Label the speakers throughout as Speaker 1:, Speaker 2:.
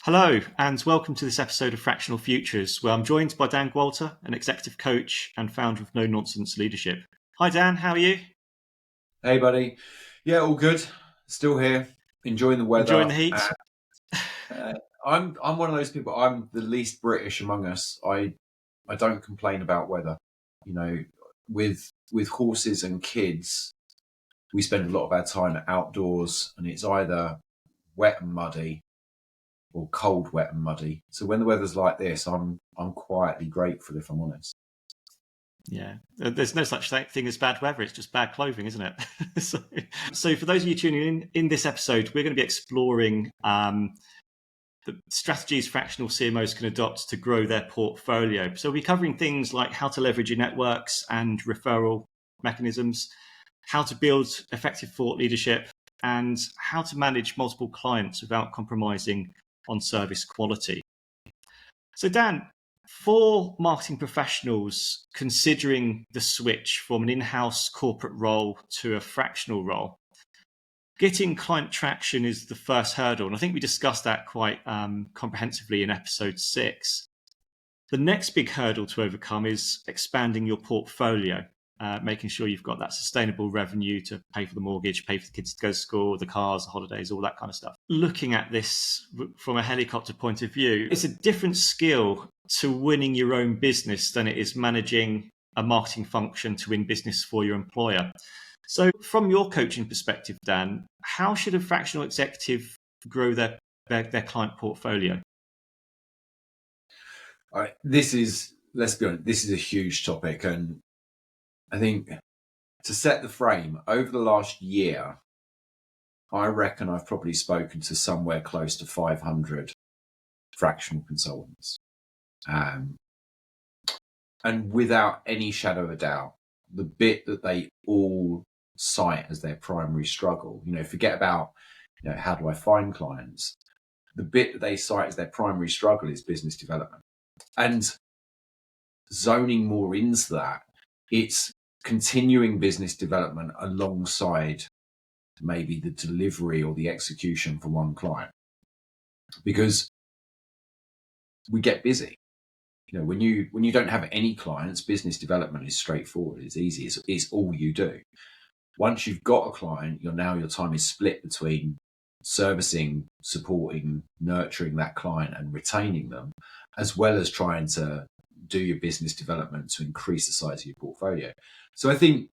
Speaker 1: Hello, and welcome to this episode of Fractional Futures, where I'm joined by Dan Gwalter, an executive coach and founder of No Nonsense Leadership. Hi, Dan. How are you?
Speaker 2: Hey, buddy. Yeah, all good. Still here, enjoying the weather.
Speaker 1: Enjoying the heat?
Speaker 2: I'm one of those people. I'm the least British among us. I don't complain about weather. You know, with horses and kids, we spend a lot of our time outdoors, and it's either wet and muddy or cold, wet and muddy. So when the weather's like this, I'm quietly grateful, if I'm honest.
Speaker 1: Yeah, there's no such thing as bad weather. It's just bad clothing, isn't it? So for those of you tuning in this episode, we're going to be exploring the strategies fractional CMOs can adopt to grow their portfolio. So we'll be covering things like how to leverage your networks and referral mechanisms, how to build effective thought leadership, and how to manage multiple clients without compromising on service quality. So Dan, for marketing professionals considering the switch from an in-house corporate role to a fractional role, getting client traction is the first hurdle. And I think we discussed that quite comprehensively in episode 6. The next big hurdle to overcome is expanding your portfolio, making sure you've got that sustainable revenue to pay for the mortgage, pay for the kids to go to school, the cars, the holidays, all that kind of stuff. Looking at this from a helicopter point of view, it's a different skill to winning your own business than it is managing a marketing function to win business for your employer. So from your coaching perspective, Dan, how should a fractional executive grow their client portfolio?
Speaker 2: All right, let's be honest, this is a huge topic, and I think to set the frame, over the last year, I reckon I've probably spoken to somewhere close to 500 fractional consultants. And without any shadow of a doubt, the bit that they all cite as their primary struggle, forget about, how do I find clients? The bit that they cite as their primary struggle is business development. And zoning more into that, it's continuing business development alongside maybe the delivery or the execution for one client, because we get busy. When you don't have any clients, business development is straightforward. It's easy. It's all you do. Once you've got a client, your time is split between servicing, supporting, nurturing that client and retaining them, as well as trying to do your business development to increase the size of your portfolio. So I think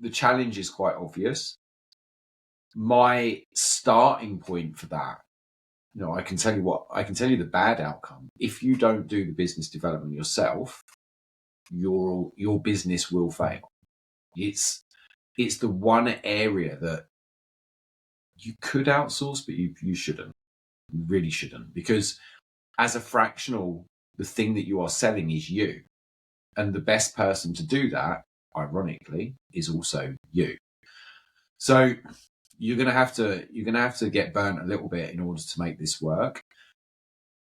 Speaker 2: the challenge is quite obvious. My starting point for that, I can tell you the bad outcome. If you don't do the business development yourself, your business will fail. It's the one area that you could outsource, but you shouldn't. You really shouldn't, because as a fractional, the thing that you are selling is you. And the best person to do that, ironically, is also you. So you're going to have to get burnt a little bit in order to make this work.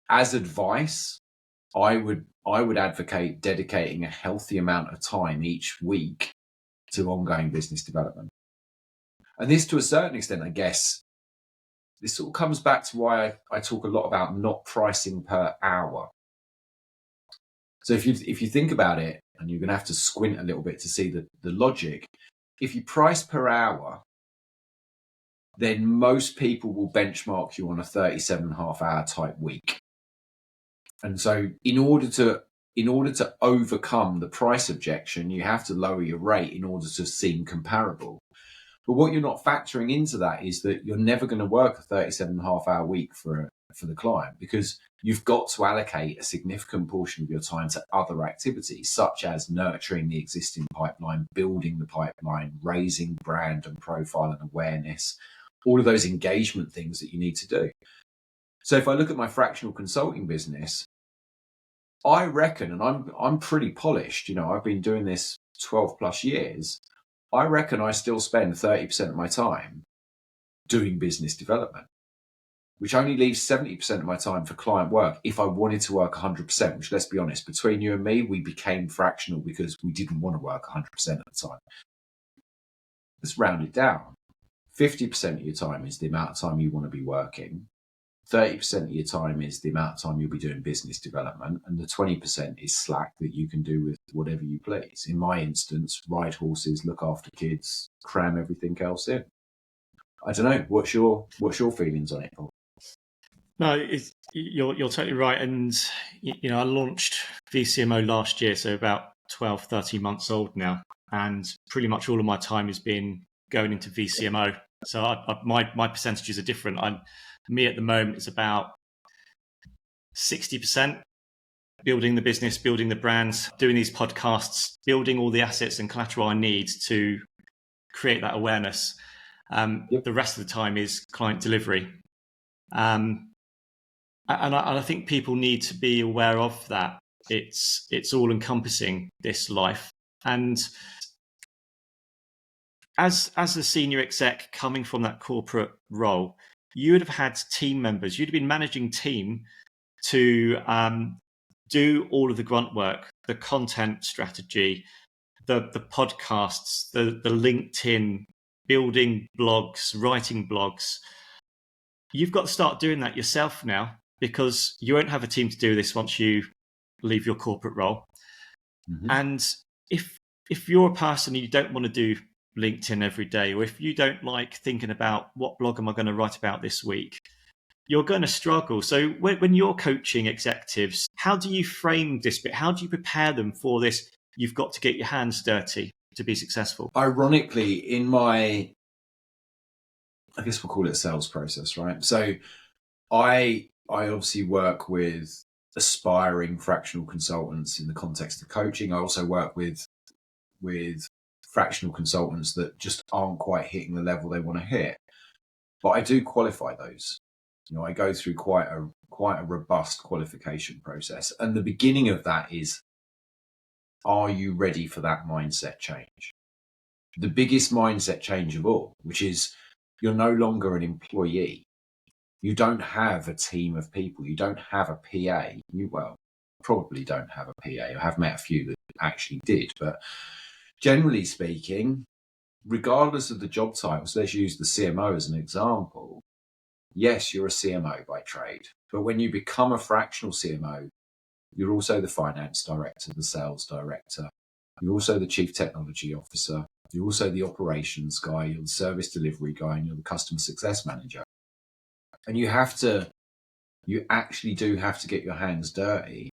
Speaker 2: As advice, I would advocate dedicating a healthy amount of time each week to ongoing business development. And this, to a certain extent, I guess, this sort of comes back to why I talk a lot about not pricing per hour. So if you think about it, and you're going to have to squint a little bit to see the logic, if you price per hour, then most people will benchmark you on a 37.5-hour type week. And so in order to overcome the price objection, you have to lower your rate in order to seem comparable. But what you're not factoring into that is that you're never going to work a 37.5-hour week for the client, because you've got to allocate a significant portion of your time to other activities, such as nurturing the existing pipeline, building the pipeline, raising brand and profile and awareness, all of those engagement things that you need to do. So if I look at my fractional consulting business, I reckon, and I'm pretty polished, I've been doing this 12 plus years, I reckon I still spend 30% of my time doing business development, which only leaves 70% of my time for client work if I wanted to work 100%, which, let's be honest, between you and me, we became fractional because we didn't want to work 100% at the time. Let's round it down. 50% of your time is the amount of time you want to be working. 30% of your time is the amount of time you'll be doing business development, and the 20% is slack that you can do with whatever you please. In my instance, ride horses, look after kids, cram everything else in. I don't know. What's your feelings on it, Paul?
Speaker 1: No, you're totally right. And, I launched VCMO last year, so about 12, 13 months old now. And pretty much all of my time has been going into VCMO. So my percentages are different. Me at the moment is about 60% building the business, building the brands, doing these podcasts, building all the assets and collateral I need to create that awareness. The rest of the time is client delivery. And I think people need to be aware of that. It's all encompassing, this life. And as a senior exec coming from that corporate role, you would have had team members. You'd have been managing team to do all of the grunt work, the content strategy, the podcasts, the LinkedIn, building blogs, writing blogs. You've got to start doing that yourself now, because you won't have a team to do this once you leave your corporate role. Mm-hmm. And if you're a person and you don't want to do LinkedIn every day, or if you don't like thinking about what blog am I going to write about this week, you're going to struggle. So when you're coaching executives, how do you frame this bit? How do you prepare them for this? You've got to get your hands dirty to be successful.
Speaker 2: Ironically, in my, I guess we'll call it a sales process, right? So I obviously work with aspiring fractional consultants in the context of coaching. I also work with fractional consultants that just aren't quite hitting the level they want to hit. But I do qualify those. I go through quite a robust qualification process. And the beginning of that is, are you ready for that mindset change? The biggest mindset change of all, which is you're no longer an employee. You don't have a team of people. You don't have a PA. You probably don't have a PA. I have met a few that actually did. But generally speaking, regardless of the job titles, let's use the CMO as an example. Yes, you're a CMO by trade. But when you become a fractional CMO, you're also the finance director, the sales director. You're also the chief technology officer. You're also the operations guy. You're the service delivery guy, and you're the customer success manager. And you actually do have to get your hands dirty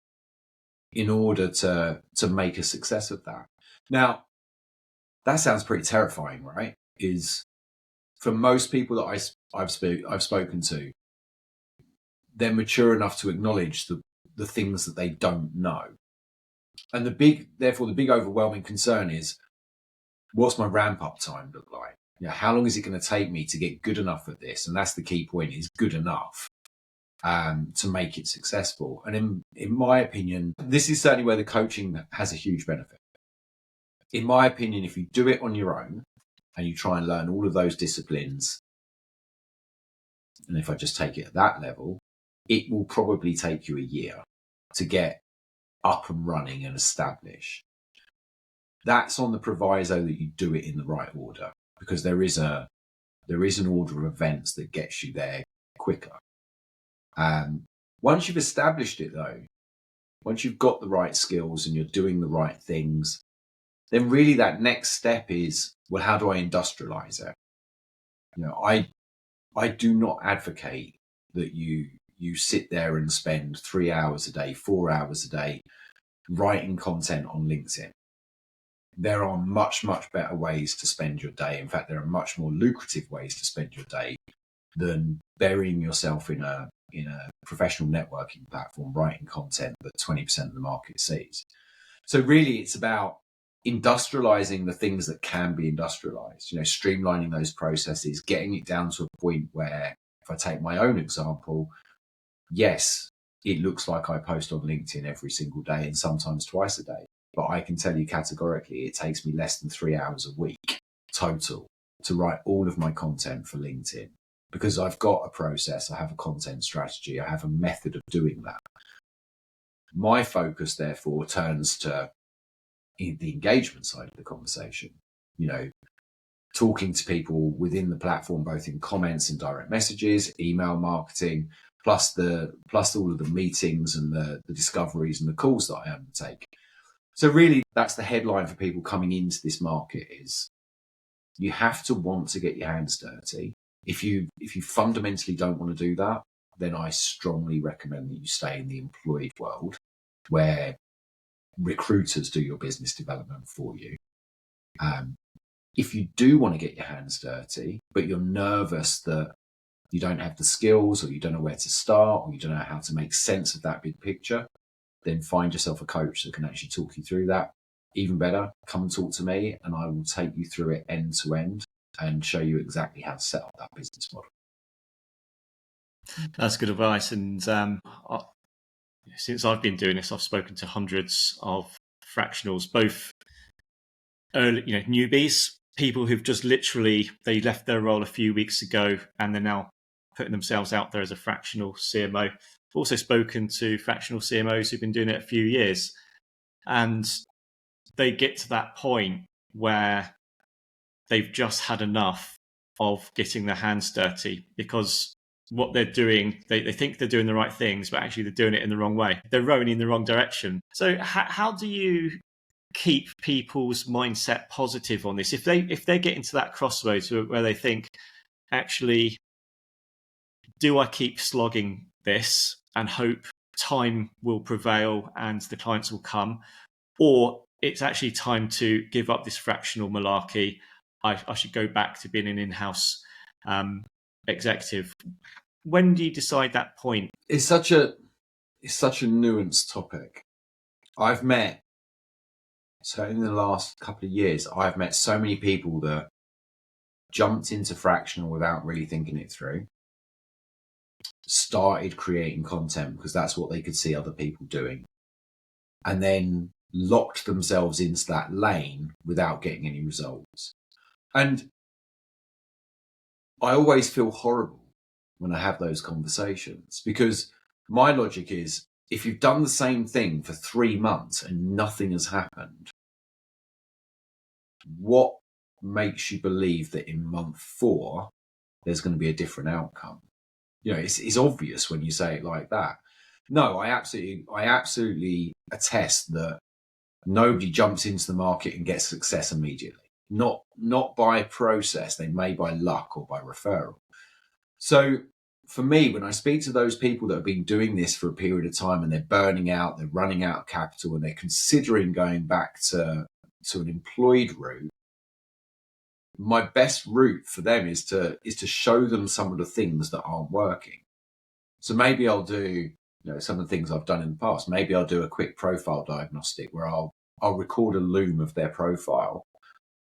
Speaker 2: in order to make a success of that. Now, that sounds pretty terrifying, right? Is for most people that I've spoken to, they're mature enough to acknowledge the things that they don't know. And the big overwhelming concern is, what's my ramp up time look like? How long is it going to take me to get good enough at this? And that's the key point, is good enough to make it successful. And in my opinion, this is certainly where the coaching has a huge benefit. In my opinion, if you do it on your own and you try and learn all of those disciplines, and if I just take it at that level, it will probably take you a year to get up and running and established. That's on the proviso that you do it in the right order, because there is an order of events that gets you there quicker. Once you've established it, though, once you've got the right skills and you're doing the right things, then really that next step is, well, how do I industrialize it? I do not advocate that you sit there and spend 3 hours a day, 4 hours a day writing content on LinkedIn. There are much, much better ways to spend your day. In fact, there are much more lucrative ways to spend your day than burying yourself in a professional networking platform writing content that 20% of the market sees. So really, it's about industrializing the things that can be industrialized, streamlining those processes, getting it down to a point where, if I take my own example, yes, it looks like I post on LinkedIn every single day and sometimes twice a day. But I can tell you categorically, it takes me less than 3 hours a week total to write all of my content for LinkedIn, because I've got a process, I have a content strategy, I have a method of doing that. My focus, therefore, turns to the engagement side of the conversation, talking to people within the platform, both in comments and direct messages, email marketing, plus all of the meetings and the discoveries and the calls that I undertake. So really, that's the headline for people coming into this market: is you have to want to get your hands dirty. If you fundamentally don't want to do that, then I strongly recommend that you stay in the employed world, where recruiters do your business development for you. If you do want to get your hands dirty, but you're nervous that you don't have the skills, or you don't know where to start, or you don't know how to make sense of that big picture, then find yourself a coach that can actually talk you through that. Even better, come and talk to me, and I will take you through it end to end and show you exactly how to set up that business model.
Speaker 1: That's good advice. And since I've been doing this, I've spoken to hundreds of fractionals, both early, newbies, people who've just they left their role a few weeks ago and they're now putting themselves out there as a fractional CMO. I've also spoken to fractional CMOs who've been doing it a few years, and they get to that point where they've just had enough of getting their hands dirty, because what they're doing, they think they're doing the right things, but actually they're doing it in the wrong way. They're rowing in the wrong direction. So how do you keep people's mindset positive on this? If they get into that crossroads where they think, actually, do I keep slogging this and hope time will prevail and the clients will come, or it's actually time to give up this fractional malarkey, I should go back to being an in-house executive? When do you decide that point?
Speaker 2: It's such a nuanced topic. I've met, so in the last couple of years, I've met so many people that jumped into fractional without really thinking it through, started creating content because that's what they could see other people doing, and then locked themselves into that lane without getting any results. And I always feel horrible when I have those conversations, because my logic is, if you've done the same thing for 3 months and nothing has happened, what makes you believe that in month 4 there's going to be a different outcome? It's obvious when you say it like that. No, I absolutely attest that nobody jumps into the market and gets success immediately. Not by process. They may by luck or by referral. So for me, when I speak to those people that have been doing this for a period of time and they're burning out, they're running out of capital, and they're considering going back to an employed route, my best route for them is to show them some of the things that aren't working. So maybe I'll do some of the things I've done in the past. Maybe I'll do a quick profile diagnostic where I'll record a loom of their profile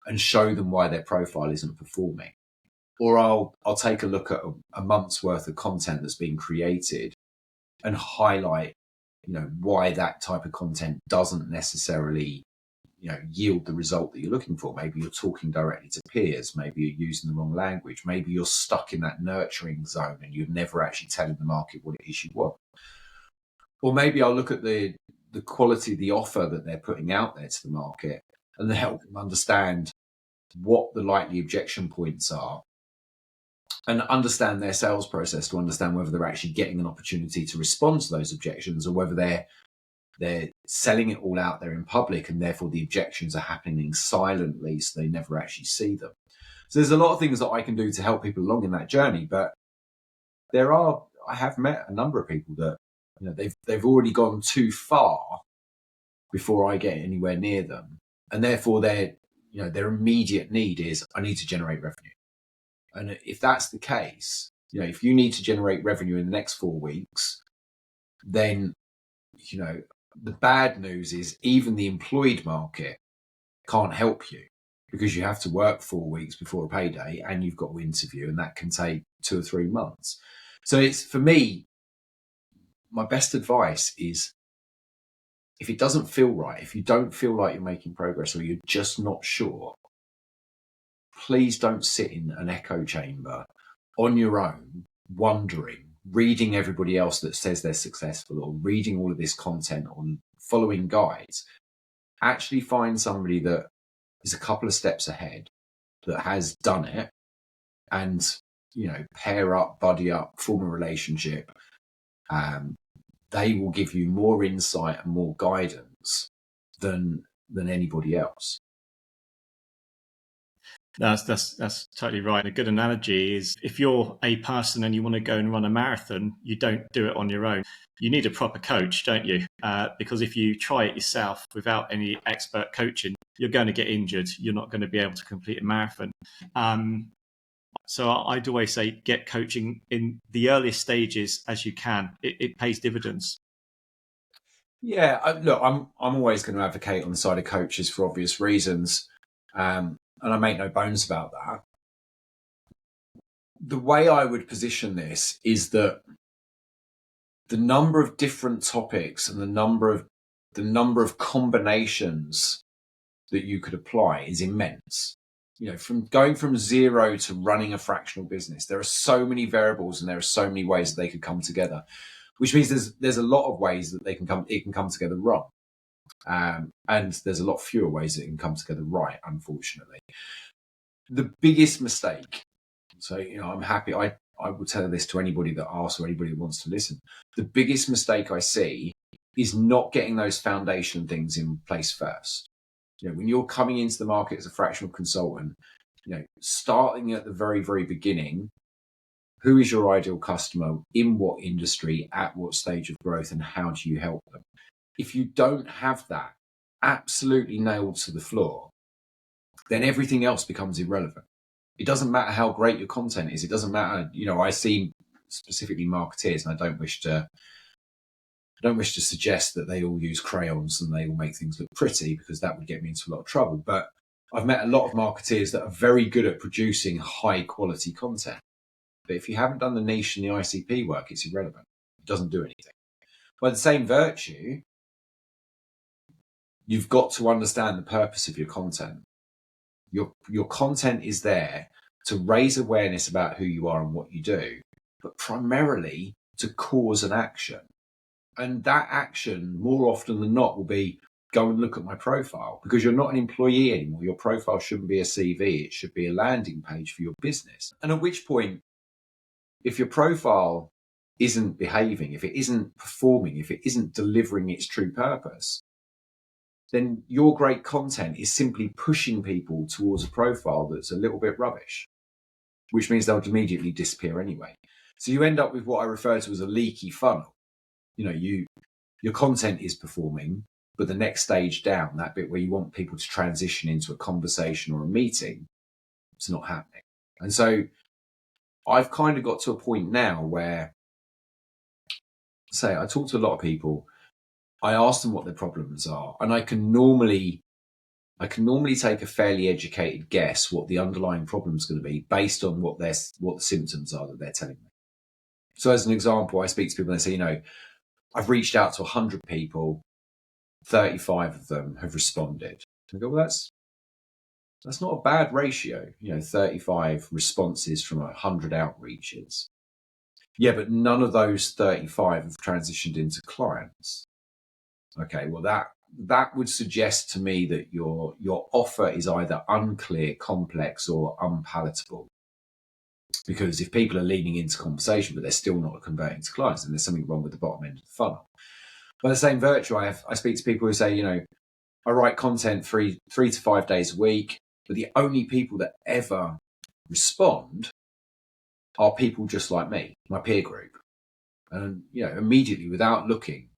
Speaker 2: and show them why their profile isn't performing. Or I'll take a look at a month's worth of content that's been created and highlight, why that type of content doesn't necessarily, yield the result that you're looking for. Maybe you're talking directly to peers. Maybe you're using the wrong language. Maybe you're stuck in that nurturing zone and you're never actually telling the market what it is you want. Or maybe I'll look at the quality of the offer that they're putting out there to the market and then help them understand what the likely objection points are, and understand their sales process to understand whether they're actually getting an opportunity to respond to those objections, or whether they're selling it all out there in public and therefore the objections are happening silently so they never actually see them. So there's a lot of things that I can do to help people along in that journey, but I have met a number of people that they've already gone too far before I get anywhere near them, and therefore their immediate need is, I need to generate revenue. And if that's the case, if you need to generate revenue in the next 4 weeks, then the bad news is even the employed market can't help you, because you have to work 4 weeks before a payday and you've got to interview, and that can take 2 or 3 months. So it's, for me, my best advice is, if it doesn't feel right, if you don't feel like you're making progress or you're just not sure, please don't sit in an echo chamber on your own, wondering, reading everybody else that says they're successful, or reading all of this content, or following guides. Actually find somebody that is a couple of steps ahead, that has done it, and pair up, buddy up, form a relationship, they will give you more insight and more guidance than anybody else.
Speaker 1: That's totally right. A good analogy is if you're a person and you want to go and run a marathon, you don't do it on your own. You need a proper coach, don't you? Because if you try it yourself without any expert coaching, you're going to get injured. You're not going to be able to complete a marathon. So I'd always say get coaching in the earliest stages as you can. It pays dividends.
Speaker 2: Yeah, look, I'm always going to advocate on the side of coaches for obvious reasons, and I make no bones about that. The way I would position this is that the number of different topics and the number of combinations that you could apply is immense. From going from zero to running a fractional business, there are so many variables and there are so many ways that they could come together, which means there's a lot of ways that it can come together wrong. And there's a lot fewer ways that it can come together right, unfortunately. The biggest mistake, so I'm happy, I will tell this to anybody that asks or anybody that wants to listen. The biggest mistake I see is not getting those foundation things in place first. When you're coming into the market as a fractional consultant, starting at the very, very beginning, who is your ideal customer, in what industry, at what stage of growth, and how do you help them? If you don't have that absolutely nailed to the floor, then everything else becomes irrelevant. It doesn't matter how great your content is. It doesn't matter. I see specifically marketeers, and I don't wish to suggest that they all use crayons and they all make things look pretty, because that would get me into a lot of trouble. But I've met a lot of marketeers that are very good at producing high quality content. But if you haven't done the niche and the ICP work, it's irrelevant. It doesn't do anything. By the same virtue, you've got to understand the purpose of your content. Your content is there to raise awareness about who you are and what you do, but primarily to cause an action. And that action, more often than not, will be go and look at my profile, because you're not an employee anymore. Your profile shouldn't be a CV. It should be a landing page for your business. And at which point, if your profile isn't behaving, if it isn't performing, if it isn't delivering its true purpose, then your great content is simply pushing people towards a profile that's a little bit rubbish, which means they'll immediately disappear anyway. So you end up with what I refer to as a leaky funnel. Your content is performing, but the next stage down, that bit where you want people to transition into a conversation or a meeting, it's not happening. And so I've kind of got to a point now where, I talk to a lot of people, I ask them what their problems are, and I can normally take a fairly educated guess what the underlying problem is going to be based on what the symptoms are that they're telling me. So as an example, I speak to people and they say, I've reached out to 100 people, 35 of them have responded. I go, well, that's not a bad ratio, 35 responses from 100 outreaches. Yeah, but none of those 35 have transitioned into clients. Okay, well, that would suggest to me that your offer is either unclear, complex, or unpalatable. Because if people are leaning into conversation, but they're still not converting to clients, then there's something wrong with the bottom end of the funnel. By the same virtue, I speak to people who say, I write content 3 to 5 days a week, but the only people that ever respond are people just like me, my peer group. And, immediately without looking,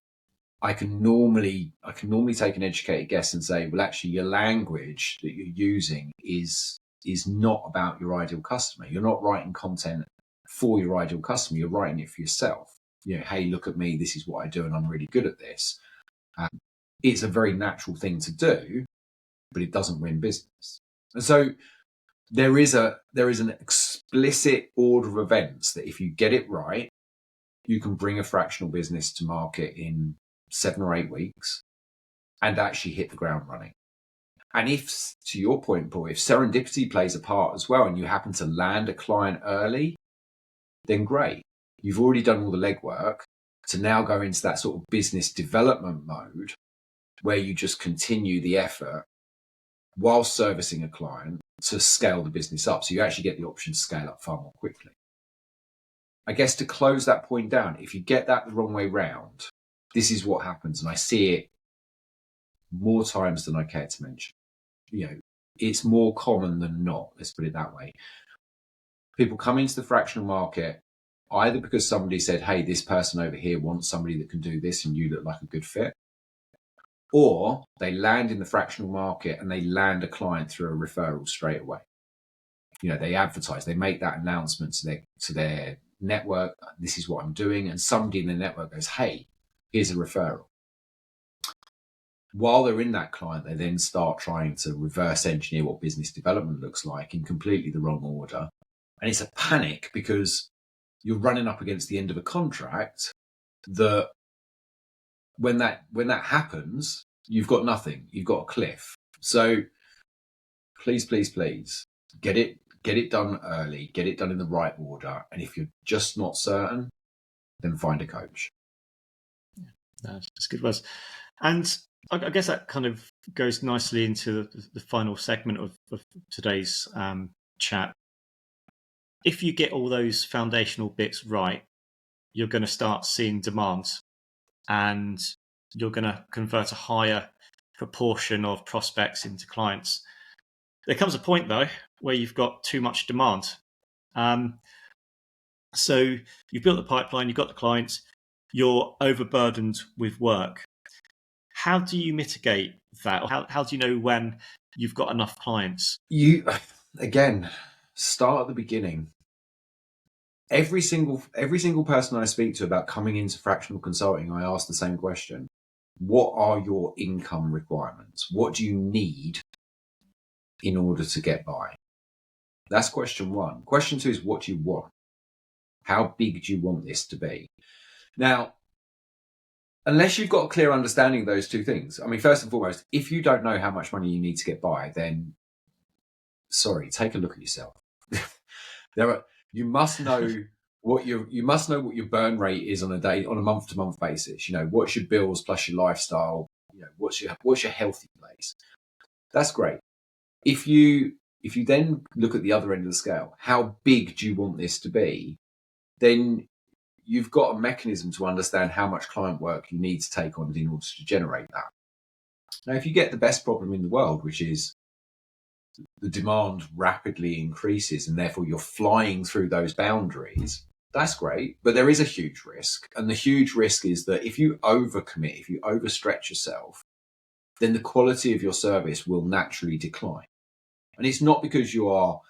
Speaker 2: I can normally take an educated guess and say, well, actually your language that you're using is not about your ideal customer. You're not writing content for your ideal customer. You're writing it for yourself. Hey, look at me. This is what I do, and I'm really good at this. It's a very natural thing to do, but it doesn't win business. And so there is an explicit order of events that if you get it right, you can bring a fractional business to market in 7 or 8 weeks and actually hit the ground running. And if, to your point, Paul, if serendipity plays a part as well and you happen to land a client early, then great. You've already done all the legwork to now go into that sort of business development mode where you just continue the effort while servicing a client to scale the business up. So you actually get the option to scale up far more quickly. I guess to close that point down, if you get that the wrong way round, this is what happens. And I see it more times than I care to mention. It's more common than not. Let's put it that way. People come into the fractional market either because somebody said, hey, this person over here wants somebody that can do this and you look like a good fit, or they land in the fractional market and they land a client through a referral straight away. They advertise, they make that announcement to their network, this is what I'm doing, and somebody in the network goes, hey, here's a referral. While they're in that client, they then start trying to reverse engineer what business development looks like in completely the wrong order. And it's a panic because you're running up against the end of a contract that when that happens, you've got nothing. You've got a cliff. So please, please, please get it done early, get it done in the right order. And if you're just not certain, then find a coach.
Speaker 1: Yeah, that's good advice. And I guess that kind of goes nicely into the final segment of today's chat. If you get all those foundational bits right, you're going to start seeing demand, and you're going to convert a higher proportion of prospects into clients. There comes a point, though, where you've got too much demand. So you've built the pipeline, you've got the clients, you're overburdened with work. How do you mitigate that? Or how do you know when you've got enough clients?
Speaker 2: You, again, start at the beginning. Every single person I speak to about coming into fractional consulting, I ask the same question. What are your income requirements? What do you need in order to get by? That's question one. Question two is, what do you want? How big do you want this to be? Now, unless you've got a clear understanding of those two things, I mean, first and foremost, if you don't know how much money you need to get by, then sorry, take a look at yourself. You must know what your burn rate is on a month to month basis. What's your bills plus your lifestyle? What's your healthy place? That's great. If you then look at the other end of the scale, how big do you want this to be? Then you've got a mechanism to understand how much client work you need to take on in order to generate that. Now, if you get the best problem in the world, which is the demand rapidly increases and therefore you're flying through those boundaries, that's great. But there is a huge risk. And the huge risk is that if you overcommit, if you overstretch yourself, then the quality of your service will naturally decline. And it's not because you're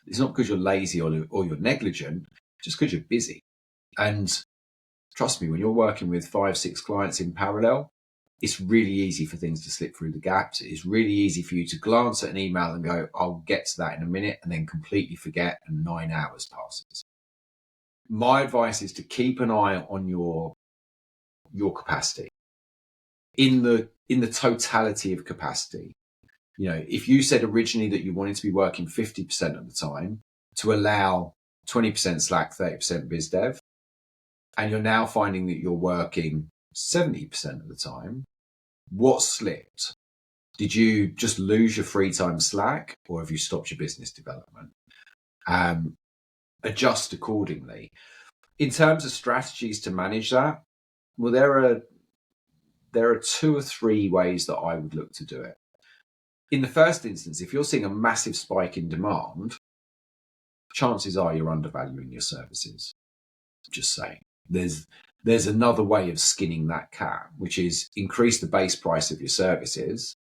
Speaker 2: lazy or you're negligent, just because you're busy. And trust me, when you're working with 5-6 clients in parallel, it's really easy for things to slip through the gaps. It's really easy for you to glance at an email and go, I'll get to that in a minute, and then completely forget, and 9 hours passes. My advice is to keep an eye on your capacity in the totality of capacity. If you said originally that you wanted to be working 50% of the time to allow 20% slack, 30% biz dev, and you're now finding that you're working 70% of the time, what slipped? Did you just lose your free time slack, or have you stopped your business development? Adjust accordingly. In terms of strategies to manage that, well, there are 2 or 3 ways that I would look to do it. In the first instance, if you're seeing a massive spike in demand, chances are you're undervaluing your services. Just saying. There's another way of skinning that cat, which is increase the base price of your services.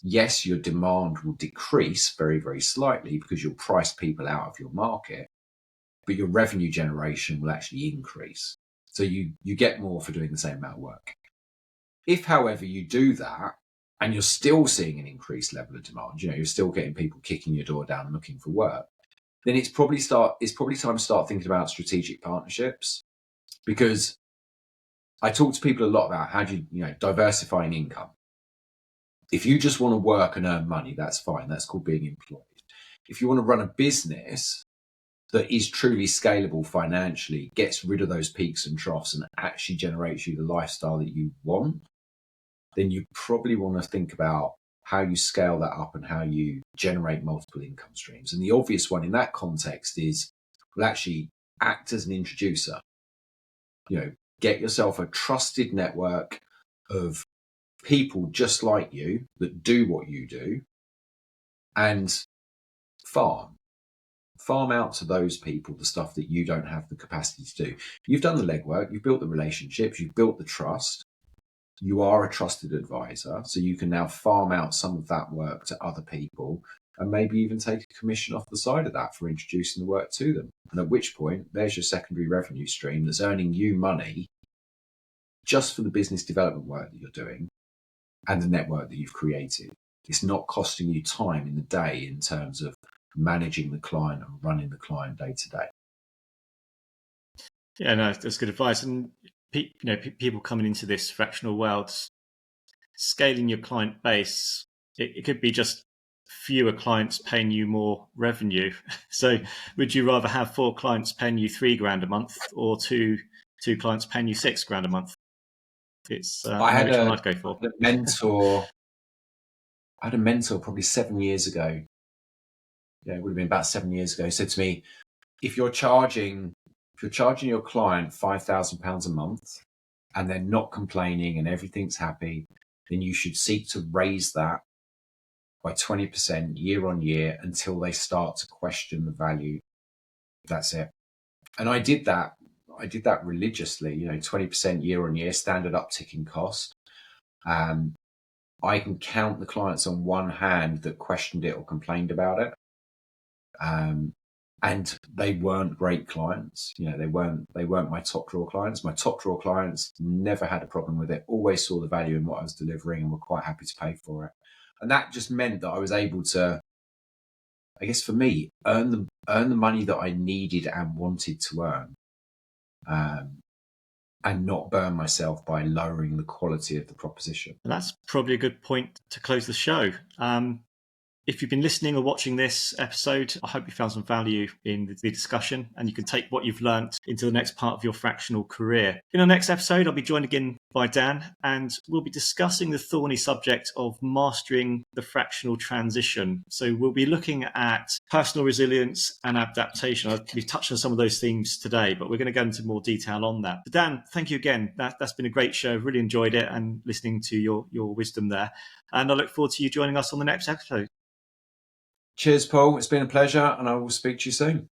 Speaker 2: Yes, your demand will decrease very, very slightly because you'll price people out of your market, but your revenue generation will actually increase. So you get more for doing the same amount of work. If, however, you do that and you're still seeing an increased level of demand, you're still getting people kicking your door down looking for work, then it's probably time to start thinking about strategic partnerships. Because I talk to people a lot about how do you diversifying income. If you just want to work and earn money, that's fine. That's called being employed. If you want to run a business that is truly scalable financially, gets rid of those peaks and troughs, and actually generates you the lifestyle that you want, then you probably want to think about how you scale that up and how you generate multiple income streams. And the obvious one in that context is, well, actually, act as an introducer. Get yourself a trusted network of people just like you that do what you do, and farm out to those people the stuff that you don't have the capacity to do. You've done the legwork, you've built the relationships, you've built the trust. You are a trusted advisor, so you can now farm out some of that work to other people and maybe even take a commission off the side of that for introducing the work to them. And at which point, there's your secondary revenue stream that's earning you money just for the business development work that you're doing and the network that you've created. It's not costing you time in the day in terms of managing the client and running the client day to day.
Speaker 1: Yeah, no, that's good advice. And people coming into this fractional world, scaling your client base, it could be just fewer clients paying you more revenue. So would you rather have 4 clients paying you $3,000 a month or two clients paying you $6,000 a month? It's
Speaker 2: I had
Speaker 1: which one I'd go for.
Speaker 2: I had a mentor probably 7 years ago. Yeah, it would have been about 7 years ago. He said to me, if you're charging your client £5,000 a month and they're not complaining and everything's happy, then you should seek to raise that by 20% year on year until they start to question the value. That's it. And I did that. Religiously, 20% year on year, standard uptick in cost. I can count the clients on one hand that questioned it or complained about it. And they weren't great clients. They weren't my top draw clients. My top draw clients never had a problem with it, always saw the value in what I was delivering and were quite happy to pay for it. And that just meant that I was able to, I guess for me, earn the money that I needed and wanted to earn, and not burn myself by lowering the quality of the proposition.
Speaker 1: And that's probably a good point to close the show. If you've been listening or watching this episode, I hope you found some value in the discussion and you can take what you've learned into the next part of your fractional career. In our next episode, I'll be joined again by Dan, and we'll be discussing the thorny subject of mastering the fractional transition. So we'll be looking at personal resilience and adaptation. We've touched on some of those themes today, but we're going to go into more detail on that. But Dan, thank you again. That's been a great show. Really enjoyed it and listening to your wisdom there. And I look forward to you joining us on the next episode.
Speaker 2: Cheers, Paul. It's been a pleasure, and I will speak to you soon.